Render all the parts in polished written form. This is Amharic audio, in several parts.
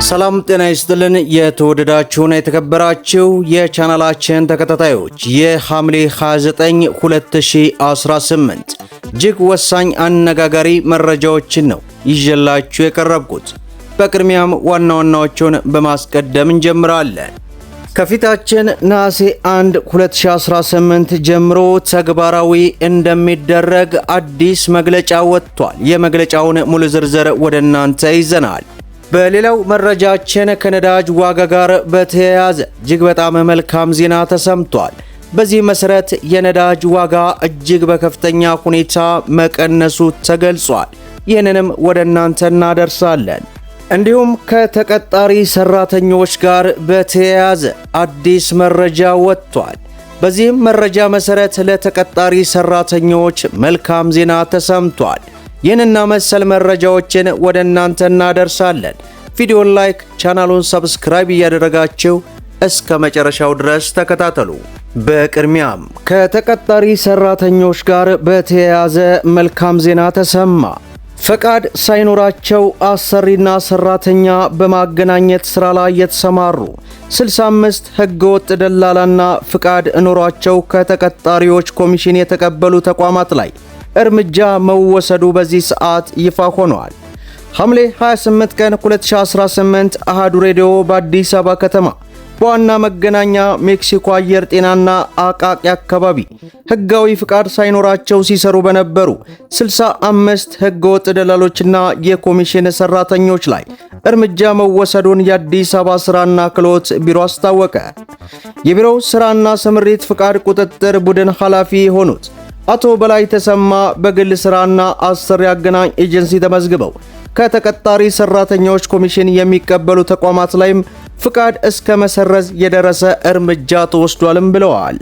ሰላም ጤና ይስጥልን። የተወደዳችሁና የተከበራችሁ የቻናላችን ተከታታዮች የሐምሌ 29 2018 እጅግ ወሳኝ አነጋጋሪ መረጃዎችን ነው ይዤላችሁ የቀረብኩት። በቅድሚያም ዋና ዋናዎቹን በማስቀደም እንጀምራለን። ከፊታችን ነሐሴ 1 2018 ጀምሮ ተግባራዊ እንደሚደረግ አዲስ መግለጫ ወጥቷል። የመግለጫውን ሙሉ ዝርዝር ወደ እናንተ ይዘናል። በሌላው መረጃችን ከነዳጅ ዋጋ ጋር በተያያዘ እጅግ በጣም መልካም ዜና ተሰምቷል። በዚህ መሰረት የነዳጅ ዋጋ እጅግ በከፍተኛ ሁኔታ መቀነሱ ተገልጿል። ይህንንም ወደ እናንተ እናደርሳለን። እንዲሁም ከተቀጣሪ ሰራተኞች ጋር በተያያዘ አዲስ መረጃ ወጥቷል። በዚህም መረጃ መሰረት ለተቀጣሪ ሰራተኞች መልካም ዜና ተሰምቷል። ይህንና መሰል መረጃዎችን ወደ እናንተ እናደርሳለን። ቪዲዮን ላይክ፣ ቻናሉን ሰብስክራይብ እያደረጋችሁ እስከ መጨረሻው ድረስ ተከታተሉ። በቅድሚያም ከተቀጣሪ ሰራተኞች ጋር በተያያዘ መልካም ዜና ተሰማ። ፈቃድ ሳይኖራቸው አሰሪና ሰራተኛ በማገናኘት ስራ ላይ የተሰማሩ 65 ህገወጥ ደላላና ፍቃድ ኖሯቸው ከተቀጣሪዎች ኮሚሽን የተቀበሉ ተቋማት ላይ እርምጃ መወሰዱ በዚህ ሰዓት ይፋ ሆኗል። ሐምሌ 28 ቀን 2018 አሃዱ ሬዲዮ በአዲስ አበባ ከተማ በዋና መገናኛ ሜክሲኮ አየር ጤናና አቃቂ አካባቢ ህጋዊ ፍቃድ ሳይኖራቸው ሲሰሩ በነበሩ 65 ህገወጥ ደላሎችና የኮሚሽን ሰራተኞች ላይ እርምጃ መወሰዱን የአዲስ አበባ ስራና ክህሎት ቢሮ አስታወቀ። የቢሮው ስራና ስምሪት ፍቃድ ቁጥጥር ቡድን ኃላፊ የሆኑት አቶ በላይ ተሰማ በግል ስራና አሰሪ አገናኝ ኤጀንሲ ተመዝግበው ከተቀጣሪ ሰራተኞች ኮሚሽን የሚቀበሉ ተቋማት ላይም ፍቃድ እስከ መሰረዝ የደረሰ እርምጃ ተወስዷልም ብለዋል።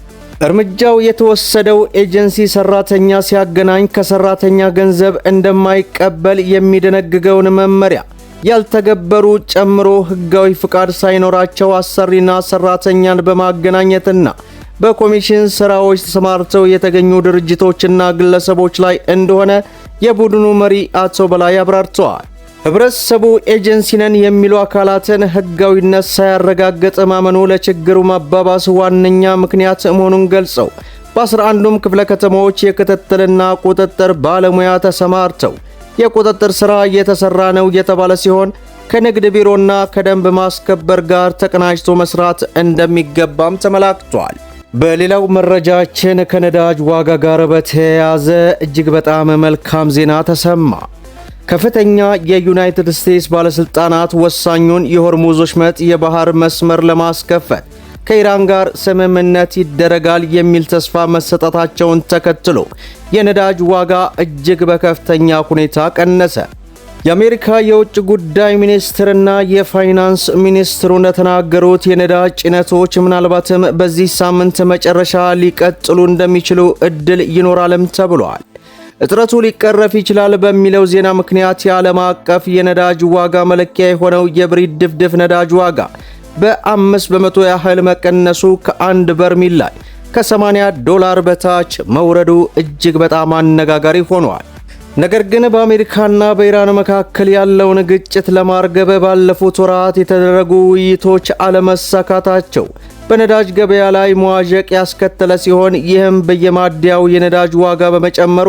እርምጃው የተወሰደው ኤጀንሲ ሰራተኛ ሲያገናኝ ከሰራተኛ ገንዘብ እንደማይቀበል የሚደነግገውን መመሪያ ያልተገበሩ ጨምሮ ህጋዊ ፍቃድ ሳይኖራቸው አሰሪና ሰራተኛን በማገናኘትና በኮሚሽን ስራዎች ተሰማርተው የተገኙ ድርጅቶችና ግለሰቦች ላይ እንደሆነ የቡድኑ መሪ አቶ በላይ አብራርተዋል። ህብረተሰቡ ኤጀንሲ ነን የሚሉ አካላትን ህጋዊነት ሳያረጋግጥ ማመኑ ለችግሩ መባባስ ዋነኛ ምክንያት መሆኑን ገልጸው በ11ዱም ክፍለ ከተሞች የክትትልና ቁጥጥር ባለሙያ ተሰማርተው የቁጥጥር ስራ እየተሰራ ነው የተባለ ሲሆን ከንግድ ቢሮና ከደንብ ማስከበር ጋር ተቀናጅቶ መስራት እንደሚገባም ተመላክቷል። በሌላው መረጃችን ከነዳጅ ዋጋ ጋር በተያያዘ እጅግ በጣም መልካም ዜና ተሰማ። ከፍተኛ የዩናይትድ ስቴትስ ባለስልጣናት ወሳኙን የሆርሙዝ ወሽመጥ የባህር መስመር ለማስከፈት ከኢራን ጋር ስምምነት ይደረጋል የሚል ተስፋ መሰጠታቸውን ተከትሎ የነዳጅ ዋጋ እጅግ በከፍተኛ ሁኔታ ቀነሰ። የአሜሪካ የውጭ ጉዳይ ሚኒስትርና የፋይናንስ ሚኒስትሩ እንደተናገሩት የነዳጅ ጭነቶች ምናልባትም በዚህ ሳምንት መጨረሻ ሊቀጥሉ እንደሚችሉ እድል ይኖራልም ተብሏል። እጥረቱ ሊቀረፍ ይችላል በሚለው ዜና ምክንያት የዓለም አቀፍ የነዳጅ ዋጋ መለኪያ የሆነው የብሪት ድፍድፍ ነዳጅ ዋጋ በ5 በመቶ ያህል መቀነሱ ከአንድ በርሚል ላይ ከ$80 በታች መውረዱ እጅግ በጣም አነጋጋሪ ሆኗል። ነገር ግን በአሜሪካና በኢራን መካከል ያለውን ግጭት ለማርገብ ባለፉት ወራት የተደረጉ ውይይቶች አለመሳካታቸው በነዳጅ ገበያ ላይ መዋዠቅ ያስከተለ ሲሆን ይህም በየማደያው የነዳጅ ዋጋ በመጨመሩ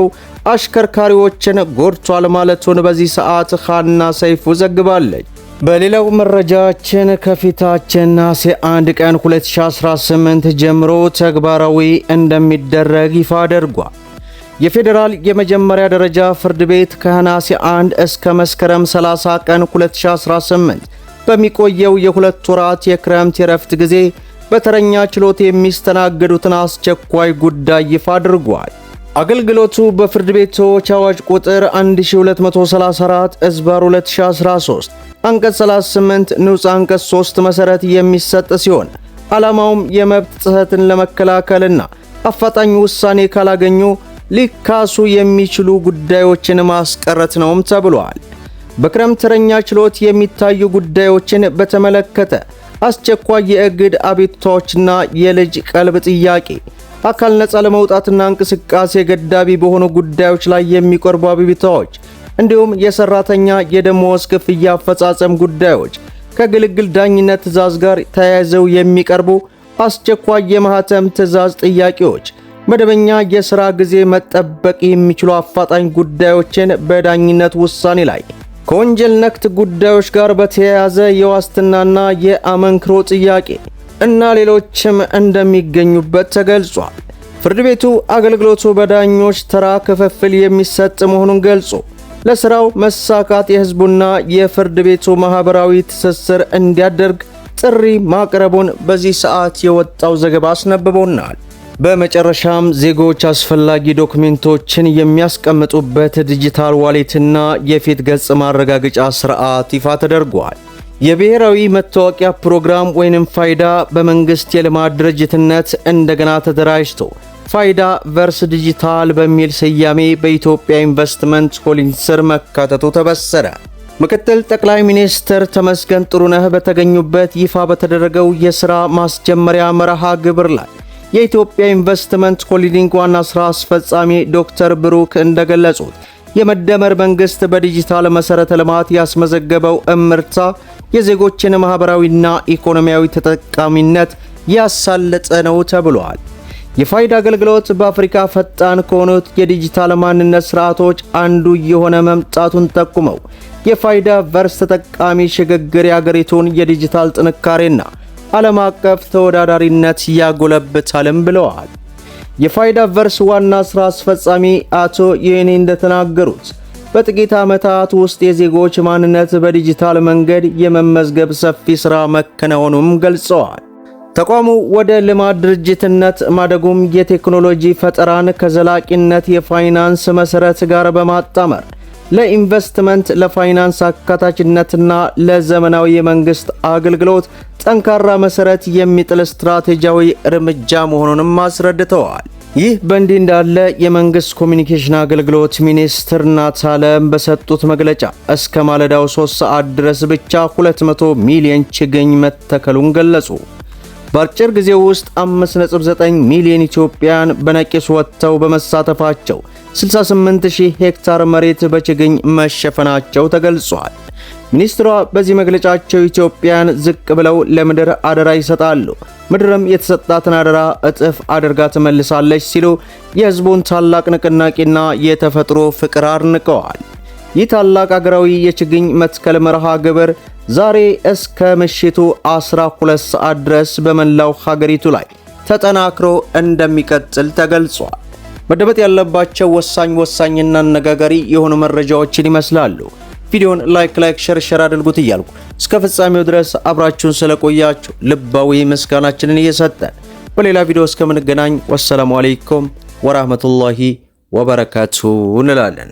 አሽከርካሪዎችን ጎድቷል ማለቱን በዚህ ሰዓት ኻና ሰይፉ ዘግባለች። በሌላው መረጃችን ከፊታችን ነሐሴ 1 ቀን 2018 ጀምሮ ተግባራዊ እንደሚደረግ ይፋ አድርጓል። የፌዴራል የመጀመሪያ ደረጃ ፍርድ ቤት ከነሐሴ 1 እስከ መስከረም 30 ቀን 2018 በሚቆየው የሁለት ወራት የክረምት የረፍት ጊዜ በተረኛ ችሎት የሚስተናገዱትን አስቸኳይ ጉዳይ ይፋ አድርጓል። አገልግሎቱ በፍርድ ቤቶች አዋጅ ቁጥር 1234/2013 አንቀጽ 38 ንዑስ አንቀጽ 3 መሰረት የሚሰጥ ሲሆን ዓላማውም የመብት ጥሰትን ለመከላከልና አፋጣኝ ውሳኔ ካላገኙ ሊካሱ የሚችሉ ጉዳዮችን ማስቀረት ነውም ተብሏል። በክረምት ተረኛ ችሎት የሚታዩ ጉዳዮችን በተመለከተ አስቸኳይ የእግድ አቤቱታዎችና የልጅ ቀልብ ጥያቄ፣ አካል ነጻ ለመውጣትና እንቅስቃሴ ገዳቢ በሆኑ ጉዳዮች ላይ የሚቀርቡ አቤቱታዎች እንዲሁም የሰራተኛ የደሞዝ ክፍያ አፈጻጸም ጉዳዮች ከግልግል ዳኝነት ትዕዛዝ ጋር ተያይዘው የሚቀርቡ አስቸኳይ የማህተም ትዕዛዝ ጥያቄዎች፣ መደበኛ የሥራ ጊዜ መጠበቅ የሚችሉ አፋጣኝ ጉዳዮችን በዳኝነት ውሳኔ ላይ፣ ከወንጀል ነክ ጉዳዮች ጋር በተያያዘ የዋስትናና የአመንክሮ ጥያቄ እና ሌሎችም እንደሚገኙበት ተገልጿል። ፍርድ ቤቱ አገልግሎቱ በዳኞች ተራ ክፍፍል የሚሰጥ መሆኑን ገልጾ ለሥራው መሳካት የሕዝቡና የፍርድ ቤቱ ማኅበራዊ ትስስር እንዲያደርግ ጥሪ ማቅረቡን በዚህ ሰዓት የወጣው ዘገባ አስነብቦናል። በመጨረሻም ዜጎች አስፈላጊ ዶክሜንቶችን የሚያስቀምጡበት ዲጂታል ዋሌትና የፊት ገጽ ማረጋገጫ ሥርዓት ይፋ ተደርጓል። የብሔራዊ መታወቂያ ፕሮግራም ወይንም ፋይዳ በመንግሥት የልማት ድርጅትነት እንደገና ተደራጅቶ ፋይዳ ቨርስ ዲጂታል በሚል ስያሜ በኢትዮጵያ ኢንቨስትመንት ሆልዲንግ ስር መካተቱ ተበሰረ። ምክትል ጠቅላይ ሚኒስትር ተመስገን ጥሩነህ በተገኙበት ይፋ በተደረገው የሥራ ማስጀመሪያ መርሃ ግብር ላይ የኢትዮጵያ ኢንቨስትመንት ሆልዲንግ ዋና ሥራ አስፈጻሚ ዶክተር ብሩክ እንደገለጹት የመደመር መንግሥት በዲጂታል መሠረተ ልማት ያስመዘገበው እምርታ የዜጎችን ማኅበራዊና ኢኮኖሚያዊ ተጠቃሚነት ያሳለጠ ነው ተብሏል። የፋይዳ አገልግሎት በአፍሪካ ፈጣን ከሆኑት የዲጂታል ማንነት ሥርዓቶች አንዱ የሆነ መምጣቱን ጠቁመው የፋይዳ ቨርስ ተጠቃሚ ሽግግር የአገሪቱን የዲጂታል ጥንካሬና ዓለም አቀፍ ተወዳዳሪነት ያጎለብታልም ብለዋል። የፋይዳ ቨርስ ዋና ሥራ አስፈጻሚ አቶ ይህኔ እንደተናገሩት በጥቂት ዓመታት ውስጥ የዜጎች ማንነት በዲጂታል መንገድ የመመዝገብ ሰፊ ሥራ መከናወኑም ገልጸዋል። ተቋሙ ወደ ልማት ድርጅትነት ማደጉም የቴክኖሎጂ ፈጠራን ከዘላቂነት የፋይናንስ መሠረት ጋር በማጣመር ለኢንቨስትመንት፣ ለፋይናንስ አካታችነትና ለዘመናዊ የመንግሥት አገልግሎት ጠንካራ መሠረት የሚጥል ስትራቴጂያዊ እርምጃ መሆኑንም አስረድተዋል። ይህ በእንዲህ እንዳለ የመንግሥት ኮሚኒኬሽን አገልግሎት ሚኒስትር ናት አለም በሰጡት መግለጫ እስከ ማለዳው 3 ሰዓት ድረስ ብቻ 200 ሚሊዮን ችግኝ መተከሉን ገለጹ። በአጭር ጊዜ ውስጥ 5.9 ሚሊዮን ኢትዮጵያን በነቂስ ወጥተው በመሳተፋቸው 68000 ሄክታር መሬት በችግኝ መሸፈናቸው ተገልጿል። ሚኒስትሯ በዚህ መግለጫቸው ኢትዮጵያን ዝቅ ብለው ለምድር አደራ ይሰጣሉ፣ ምድርም የተሰጣትን አደራ እጥፍ አድርጋ ትመልሳለች ሲሉ የሕዝቡን ታላቅ ንቅናቄና የተፈጥሮ ፍቅር አድንቀዋል። ይህ ታላቅ አገራዊ የችግኝ መትከል መርሃ ግብር ዛሬ እስከ ምሽቱ 12 ሰዓት ድረስ በመላው ሀገሪቱ ላይ ተጠናክሮ እንደሚቀጥል ተገልጿል። መደመጥ ያለባቸው ወሳኝና አነጋጋሪ የሆኑ መረጃዎችን ይመስላሉ። ቪዲዮን ላይክ ሼር አድርጉት እያልኩ እስከ ፍጻሜው ድረስ አብራችሁን ስለቆያችሁ ልባዊ ምስጋናችንን እየሰጠን በሌላ ቪዲዮ እስከምንገናኝ ወሰላሙ አለይኩም ወራህመቱላሂ ወበረካቱ እንላለን።